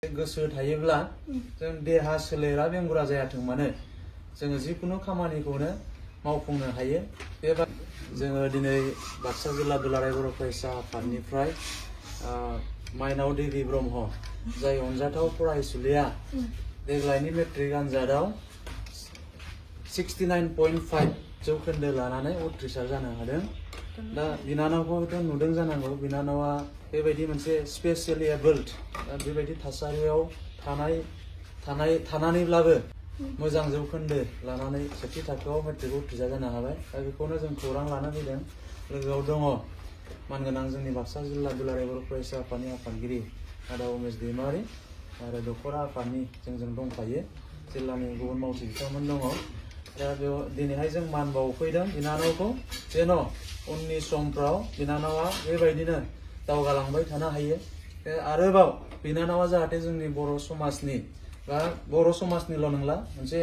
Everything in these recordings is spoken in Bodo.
गोसो थायोब्ला जों देहा सोलेरा बेंगुरा जायाथों मानो जोङो जिकुनु खामानिखौनो मावफुंनो हायो। जोङो दिनै बाक्सा जिल्ला दुलाराय बर' फरायसा आफादनिफ्राय माइनाव देबि ब्रह्म जाय अनजाथाव फरायसुलिया देग्लायनि मेट्रिक आनजादाव 69.5 जौखोन्दो लानानै उथ्रिसार जानो हादों। दा बिनानावखौथ' नुदों जानांगौ। बिनानावा बेबायदि मोनसे स्पेशेलि एबल्ड बेबायदि थासारियाव थानानैब्लाबो मोजां जौखोन्दो लानानै सेथि थाखोआव मेट्रिक उथ्रिसार जानो हाबाय। दा बेखौनो जों खौरां लाना फैदों। लोगोआव दङ मानगोनां जोंनि बाक्सा जिल्ला दुलाराय बर' फरायसा आफादनि आफादगिरि आदा उमेश दैमारि आरो दख'रा आफादनि जोंजों दंफायो। जिल्लानि गुबुन मावथि बिथांमोन दङ। दा बेयाव दिनैहाय जों मान बावफैदों बिनानावखौ जेन' उननि समफ्राव बिनानावा बेबायदिनो दावगालांबाय थानो हायो। आरोबाव बिनानावा जाहाथे जोंनि बर' समाजनि बा बर' समाजनिल' नंला मोनसे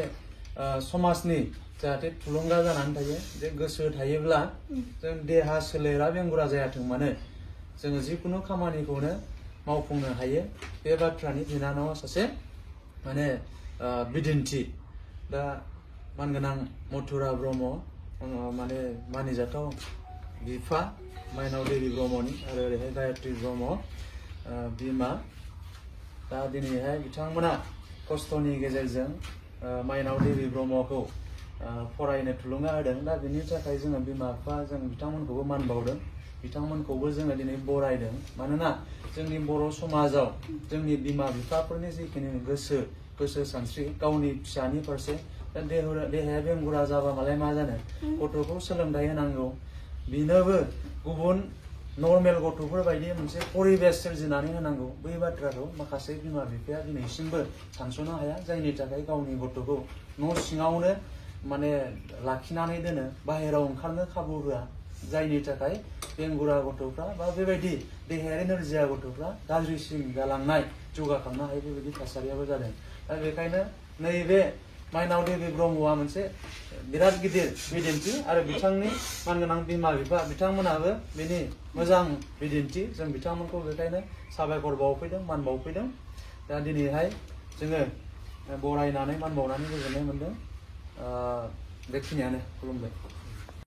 समाजनि जाहाथे थुलुंगा जानानै थायो। जे गोसो थायोब्ला जों देहा सोलेरा बेंगुरा जायाथों मानो जोङो जिकुनु खामानिखौनो मावफुंनो हायो। बे बाथ्रानि बिनानावा सासे माने बिदिन्थि। दा मानगोनां मथुरा ब्रह्म माने मानिजाथाव बिफा माइनाव देबि ब्रह्मनि आरो ओरैहाय गायत्री ब्रह्म बिमा। दा दिनैहाय बिथांमोना खस्थ'नि गेजेरजों माइनाव देबि ब्रह्मखौ फरायनो थुलुंगा होदों। दा बिनि थाखाय जोङो बिमा बिफा जों बिथांमोनखौबो मान बावदों। बिथांमोनखौबो जोङो दिनै बरायदों। मानोना जोंनि बर' समाजाव जोंनि बिमा बिफाफोरनि जिखिनि गोसो सानस्रि गावनि फिसानि फारसे देहाया बेंगुरा जाबा मालाय मा जानो गथ'खौ सोलोंथाइ होनांगौ। बिनोबो गुबुन नर्मेल गथ'फोर बायदि मोनसे परिबेस सोरजिनानै होनांगौ। बै बाथ्राखौ माखासे बिमा बिफाया दिनैसिमबो सानस'नो हाया। जायनि थाखाय गावनि गथ'खौ न' सिङावनो माने लाखिनानै दोनो, बाहेराव ओंखारनो खाबु होआ। जायनि थाखाय बेंगुरा गथ'फ्रा बा बेबायदि देहायारि नोरजिया गथ'फ्रा गाज्रिसिन जालांनाय जौगाखांनो हायै बेबायदि थासारियाबो जादों। दा बेखायनो नैबे माइनाव देबि ब्रह्मआ मोनसे बिराद गिदिर बिदिन्थि आरो बिथांनि मानगोनां बिमा बिफा बिथांमोनाबो बेनि मोजां बिदिन्थि। जों बिथांमोनखौ बेखायनो साबायखर बावफैदों, मान बावफैदों। दा दिनैहाय जोङो बरायनानै मान बावनानै गोजोननाय मोनदों। बेखिनियानो। खुलुमबाय।